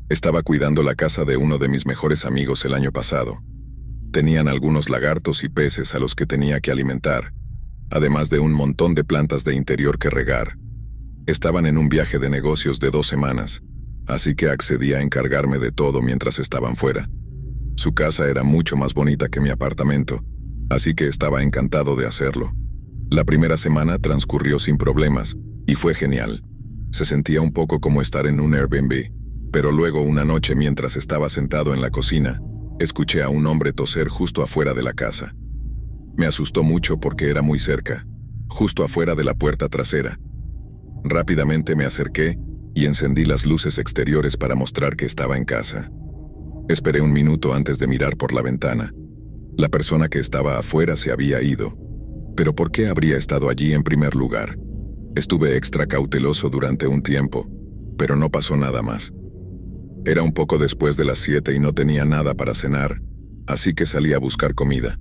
Estaba cuidando la casa de uno de mis mejores amigos el año pasado. Tenían algunos lagartos y peces a los que tenía que alimentar, además de un montón de plantas de interior que regar. Estaban en un viaje de negocios de 2 semanas, así que accedí a encargarme de todo mientras estaban fuera. Su casa era mucho más bonita que mi apartamento, así que estaba encantado de hacerlo. La primera semana transcurrió sin problemas, y fue genial. Se sentía un poco como estar en un Airbnb, pero luego una noche mientras estaba sentado en la cocina, escuché a un hombre toser justo afuera de la casa. Me asustó mucho porque era muy cerca, justo afuera de la puerta trasera. Rápidamente me acerqué y encendí las luces exteriores para mostrar que estaba en casa. Esperé un minuto antes de mirar por la ventana. La persona que estaba afuera se había ido. ¿Pero por qué habría estado allí en primer lugar? Estuve extra cauteloso durante un tiempo, pero no pasó nada más. Era un poco después de las 7 y no tenía nada para cenar, así que salí a buscar comida.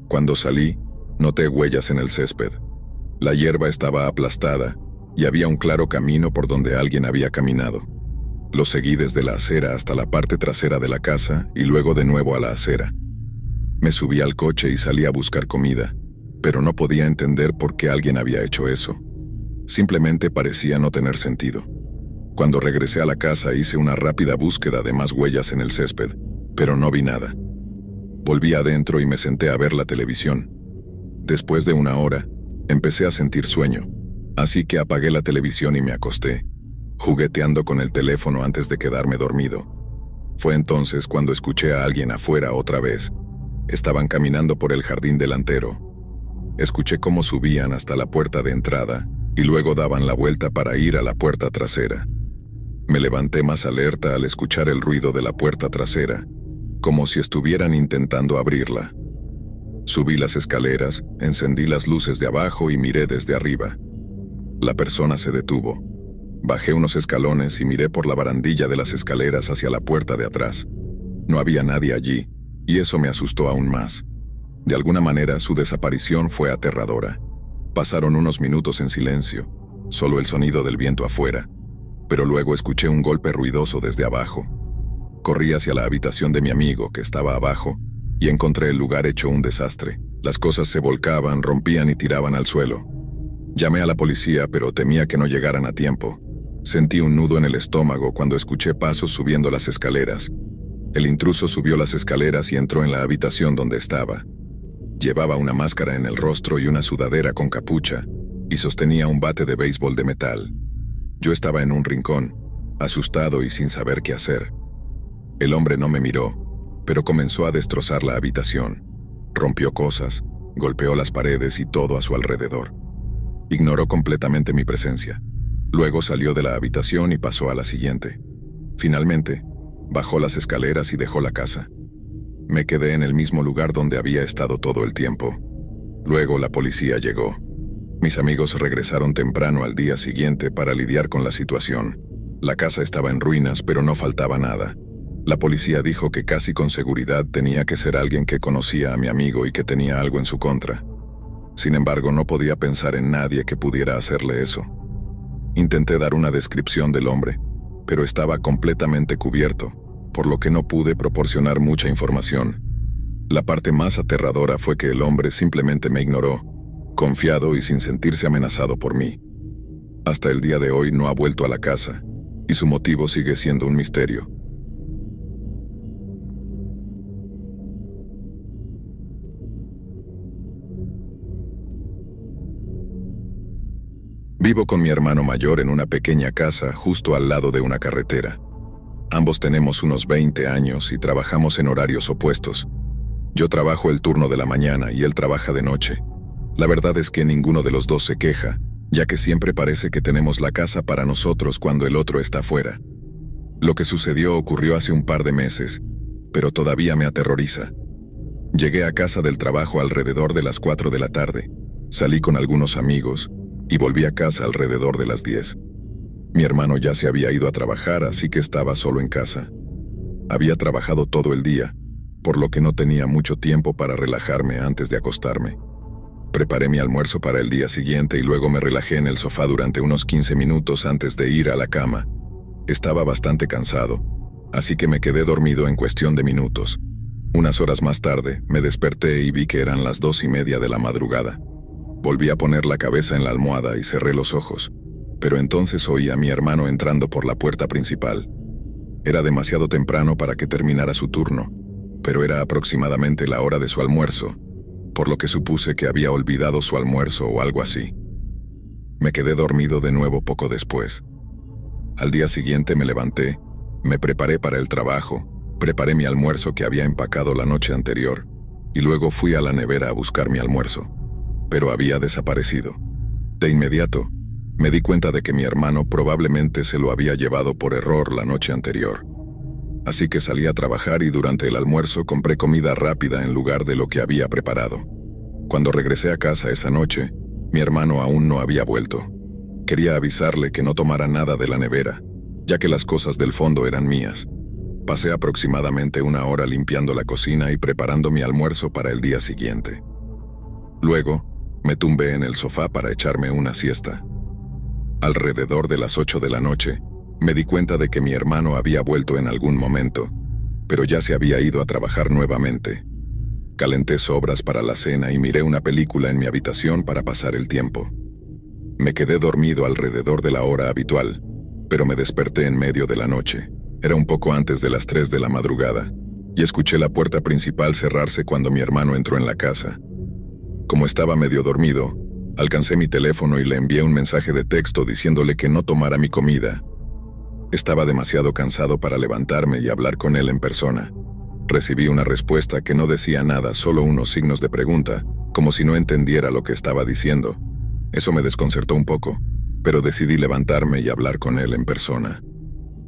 Cuando salí, noté huellas en el césped. La hierba estaba aplastada y había un claro camino por donde alguien había caminado. Lo seguí desde la acera hasta la parte trasera de la casa y luego de nuevo a la acera. Me subí al coche y salí a buscar comida, pero no podía entender por qué alguien había hecho eso. Simplemente parecía no tener sentido. Cuando regresé a la casa hice una rápida búsqueda de más huellas en el césped, pero no vi nada. Volví adentro y me senté a ver la televisión. Después de 1 hora, empecé a sentir sueño, así que apagué la televisión y me acosté, jugueteando con el teléfono antes de quedarme dormido. Fue entonces cuando escuché a alguien afuera otra vez. Estaban caminando por el jardín delantero. Escuché cómo subían hasta la puerta de entrada y luego daban la vuelta para ir a la puerta trasera. Me levanté más alerta al escuchar el ruido de la puerta trasera, como si estuvieran intentando abrirla. Subí las escaleras, encendí las luces de abajo y miré desde arriba. La persona se detuvo. Bajé unos escalones y miré por la barandilla de las escaleras hacia la puerta de atrás. No había nadie allí, y eso me asustó aún más. De alguna manera su desaparición fue aterradora. Pasaron unos minutos en silencio, solo el sonido del viento afuera, pero luego escuché un golpe ruidoso desde abajo. Corrí hacia la habitación de mi amigo, que estaba abajo, y encontré el lugar hecho un desastre. Las cosas se volcaban, rompían y tiraban al suelo. Llamé a la policía, pero temía que no llegaran a tiempo. Sentí un nudo en el estómago cuando escuché pasos subiendo las escaleras. El intruso subió las escaleras y entró en la habitación donde estaba. Llevaba una máscara en el rostro y una sudadera con capucha, y sostenía un bate de béisbol de metal. Yo estaba en un rincón, asustado y sin saber qué hacer. El hombre no me miró, pero comenzó a destrozar la habitación. Rompió cosas, golpeó las paredes y todo a su alrededor. Ignoró completamente mi presencia. Luego salió de la habitación y pasó a la siguiente. Finalmente, bajó las escaleras y dejó la casa. Me quedé en el mismo lugar donde había estado todo el tiempo. Luego la policía llegó. Mis amigos regresaron temprano al día siguiente para lidiar con la situación. La casa estaba en ruinas, pero no faltaba nada. La policía dijo que casi con seguridad tenía que ser alguien que conocía a mi amigo y que tenía algo en su contra. Sin embargo, no podía pensar en nadie que pudiera hacerle eso. Intenté dar una descripción del hombre, pero estaba completamente cubierto, por lo que no pude proporcionar mucha información. La parte más aterradora fue que el hombre simplemente me ignoró, confiado y sin sentirse amenazado por mí. Hasta el día de hoy no ha vuelto a la casa, y su motivo sigue siendo un misterio. Vivo con mi hermano mayor en una pequeña casa justo al lado de una carretera. Ambos tenemos unos 20 años y trabajamos en horarios opuestos. Yo trabajo el turno de la mañana y él trabaja de noche. La verdad es que ninguno de los dos se queja, ya que siempre parece que tenemos la casa para nosotros cuando el otro está fuera. Lo que sucedió ocurrió hace un par de meses, pero todavía me aterroriza. Llegué a casa del trabajo alrededor de las 4 de la tarde, salí con algunos amigos y volví a casa alrededor de las 10. Mi hermano ya se había ido a trabajar, así que estaba solo en casa. Había trabajado todo el día, por lo que no tenía mucho tiempo para relajarme antes de acostarme. Preparé mi almuerzo para el día siguiente y luego me relajé en el sofá durante unos 15 minutos antes de ir a la cama. Estaba bastante cansado, así que me quedé dormido en cuestión de minutos. Unas horas más tarde, me desperté y vi que eran las 2:30 de la madrugada. Volví a poner la cabeza en la almohada y cerré los ojos, pero entonces oí a mi hermano entrando por la puerta principal. Era demasiado temprano para que terminara su turno, pero era aproximadamente la hora de su almuerzo, por lo que supuse que había olvidado su almuerzo o algo así. Me quedé dormido de nuevo poco después. Al día siguiente me levanté, me preparé para el trabajo, preparé mi almuerzo que había empacado la noche anterior, y luego fui a la nevera a buscar mi almuerzo, pero había desaparecido. De inmediato, me di cuenta de que mi hermano probablemente se lo había llevado por error la noche anterior. Así que salí a trabajar y durante el almuerzo compré comida rápida en lugar de lo que había preparado. Cuando regresé a casa esa noche, mi hermano aún no había vuelto. Quería avisarle que no tomara nada de la nevera, ya que las cosas del fondo eran mías. Pasé aproximadamente 1 hora limpiando la cocina y preparando mi almuerzo para el día siguiente. Luego, me tumbé en el sofá para echarme una siesta. Alrededor de las 8 de la noche, me di cuenta de que mi hermano había vuelto en algún momento, pero ya se había ido a trabajar nuevamente. Calenté sobras para la cena y miré una película en mi habitación para pasar el tiempo. Me quedé dormido alrededor de la hora habitual, pero me desperté en medio de la noche. Era un poco antes de las 3 de la madrugada, y escuché la puerta principal cerrarse cuando mi hermano entró en la casa. Como estaba medio dormido, alcancé mi teléfono y le envié un mensaje de texto diciéndole que no tomara mi comida. Estaba demasiado cansado para levantarme y hablar con él en persona. Recibí una respuesta que no decía nada, solo unos signos de pregunta, como si no entendiera lo que estaba diciendo. Eso me desconcertó un poco, pero decidí levantarme y hablar con él en persona.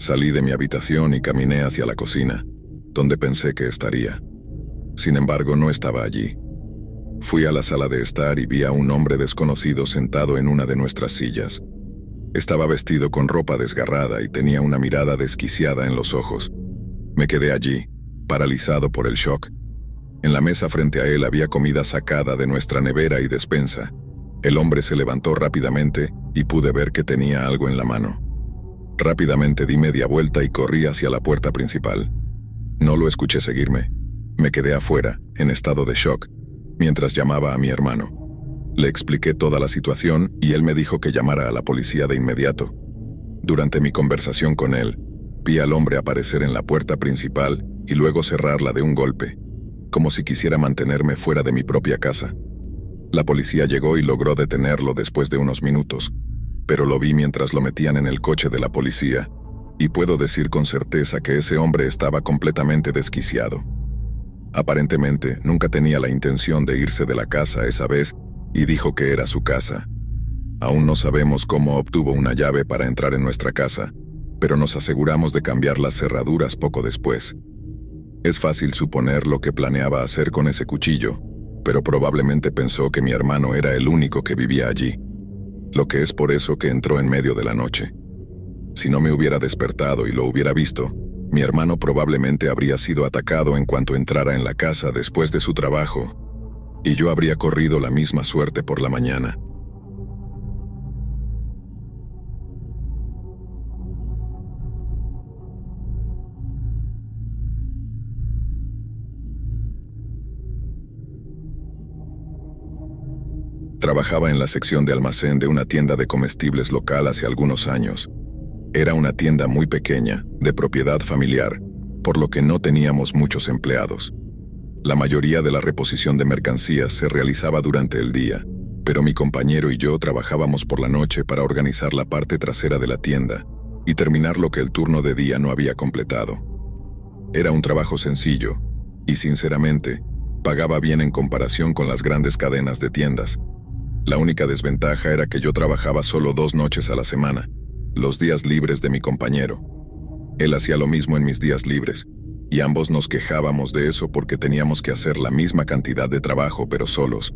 Salí de mi habitación y caminé hacia la cocina, donde pensé que estaría. Sin embargo, no estaba allí. Fui a la sala de estar y vi a un hombre desconocido sentado en una de nuestras sillas. Estaba vestido con ropa desgarrada y tenía una mirada desquiciada en los ojos. Me quedé allí, paralizado por el shock. En la mesa frente a él había comida sacada de nuestra nevera y despensa. El hombre se levantó rápidamente y pude ver que tenía algo en la mano. Rápidamente di media vuelta y corrí hacia la puerta principal. No lo escuché seguirme. Me quedé afuera, en estado de shock, mientras llamaba a mi hermano. Le expliqué toda la situación y él me dijo que llamara a la policía de inmediato. Durante mi conversación con él, vi al hombre aparecer en la puerta principal y luego cerrarla de un golpe, como si quisiera mantenerme fuera de mi propia casa. La policía llegó y logró detenerlo después de unos minutos, pero lo vi mientras lo metían en el coche de la policía, y puedo decir con certeza que ese hombre estaba completamente desquiciado. Aparentemente, nunca tenía la intención de irse de la casa esa vez y dijo que era su casa. Aún no sabemos cómo obtuvo una llave para entrar en nuestra casa, pero nos aseguramos de cambiar las cerraduras poco después. Es fácil suponer lo que planeaba hacer con ese cuchillo, pero probablemente pensó que mi hermano era el único que vivía allí, lo que es por eso que entró en medio de la noche. Si no me hubiera despertado y lo hubiera visto, mi hermano probablemente habría sido atacado en cuanto entrara en la casa después de su trabajo, y yo habría corrido la misma suerte por la mañana. Trabajaba en la sección de almacén de una tienda de comestibles local hace algunos años. Era una tienda muy pequeña, de propiedad familiar, por lo que no teníamos muchos empleados. La mayoría de la reposición de mercancías se realizaba durante el día, pero mi compañero y yo trabajábamos por la noche para organizar la parte trasera de la tienda y terminar lo que el turno de día no había completado. Era un trabajo sencillo y, sinceramente, pagaba bien en comparación con las grandes cadenas de tiendas. La única desventaja era que yo trabajaba solo 2 noches a la semana, los días libres de mi compañero. Él hacía lo mismo en mis días libres, y ambos nos quejábamos de eso porque teníamos que hacer la misma cantidad de trabajo pero solos.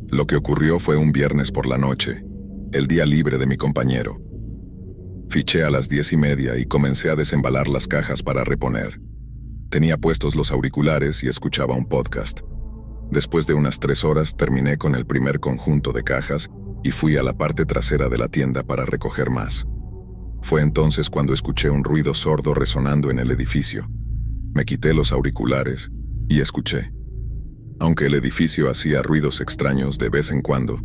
Lo que ocurrió fue un viernes por la noche, el día libre de mi compañero. Fiché a las 10:30 y comencé a desembalar las cajas para reponer. Tenía puestos los auriculares y escuchaba un podcast. Después de unas 3 horas terminé con el primer conjunto de cajas y fui a la parte trasera de la tienda para recoger más. Fue entonces cuando escuché un ruido sordo resonando en el edificio. Me quité los auriculares y escuché. Aunque el edificio hacía ruidos extraños de vez en cuando,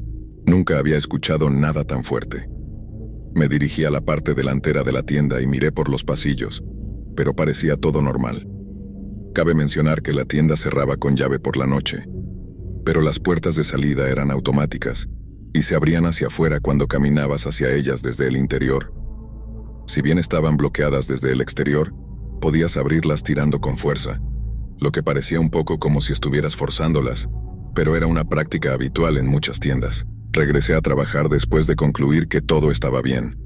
nunca había escuchado nada tan fuerte. Me dirigí a la parte delantera de la tienda y miré por los pasillos, pero parecía todo normal. Cabe mencionar que la tienda cerraba con llave por la noche, pero las puertas de salida eran automáticas y se abrían hacia afuera cuando caminabas hacia ellas desde el interior. Si bien estaban bloqueadas desde el exterior, podías abrirlas tirando con fuerza, lo que parecía un poco como si estuvieras forzándolas, pero era una práctica habitual en muchas tiendas. Regresé a trabajar después de concluir que todo estaba bien.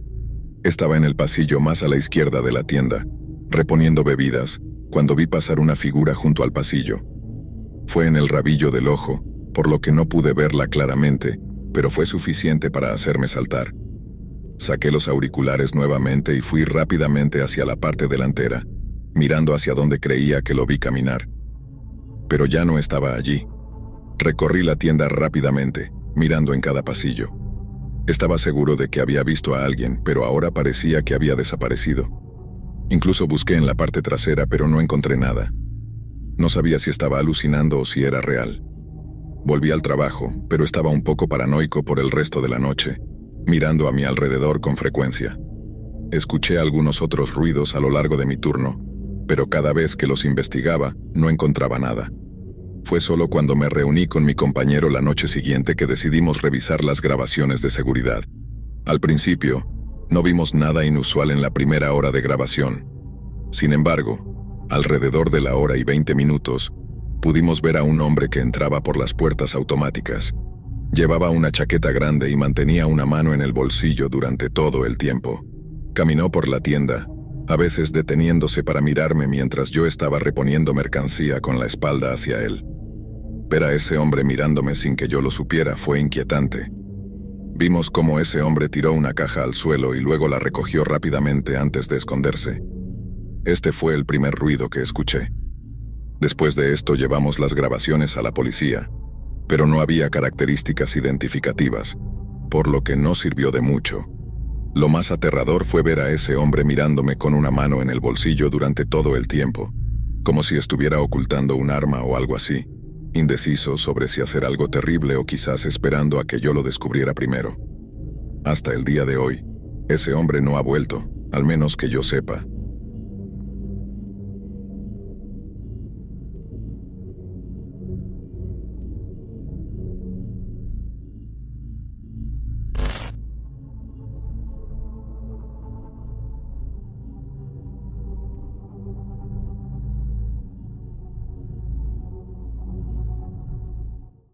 Estaba en el pasillo más a la izquierda de la tienda, reponiendo bebidas, cuando vi pasar una figura junto al pasillo. Fue en el rabillo del ojo, por lo que no pude verla claramente, pero fue suficiente para hacerme saltar. Saqué los auriculares nuevamente y fui rápidamente hacia la parte delantera, mirando hacia donde creía que lo vi caminar. Pero ya no estaba allí. Recorrí la tienda rápidamente, mirando en cada pasillo. Estaba seguro de que había visto a alguien, pero ahora parecía que había desaparecido. Incluso busqué en la parte trasera, pero no encontré nada. No sabía si estaba alucinando o si era real. Volví al trabajo, pero estaba un poco paranoico por el resto de la noche, mirando a mi alrededor con frecuencia. Escuché algunos otros ruidos a lo largo de mi turno, pero cada vez que los investigaba, no encontraba nada. Fue solo cuando me reuní con mi compañero la noche siguiente que decidimos revisar las grabaciones de seguridad. Al principio, no vimos nada inusual en la primera hora de grabación. Sin embargo, alrededor de la hora y 20 minutos, pudimos ver a un hombre que entraba por las puertas automáticas. Llevaba una chaqueta grande y mantenía una mano en el bolsillo durante todo el tiempo. Caminó por la tienda, a veces deteniéndose para mirarme mientras yo estaba reponiendo mercancía con la espalda hacia él. Ver a ese hombre mirándome sin que yo lo supiera fue inquietante. Vimos cómo ese hombre tiró una caja al suelo y luego la recogió rápidamente antes de esconderse. Este fue el primer ruido que escuché. Después de esto llevamos las grabaciones a la policía, pero no había características identificativas, por lo que no sirvió de mucho. Lo más aterrador fue ver a ese hombre mirándome con una mano en el bolsillo durante todo el tiempo, como si estuviera ocultando un arma o algo así, indeciso sobre si hacer algo terrible o quizás esperando a que yo lo descubriera primero. Hasta el día de hoy, ese hombre no ha vuelto, al menos que yo sepa.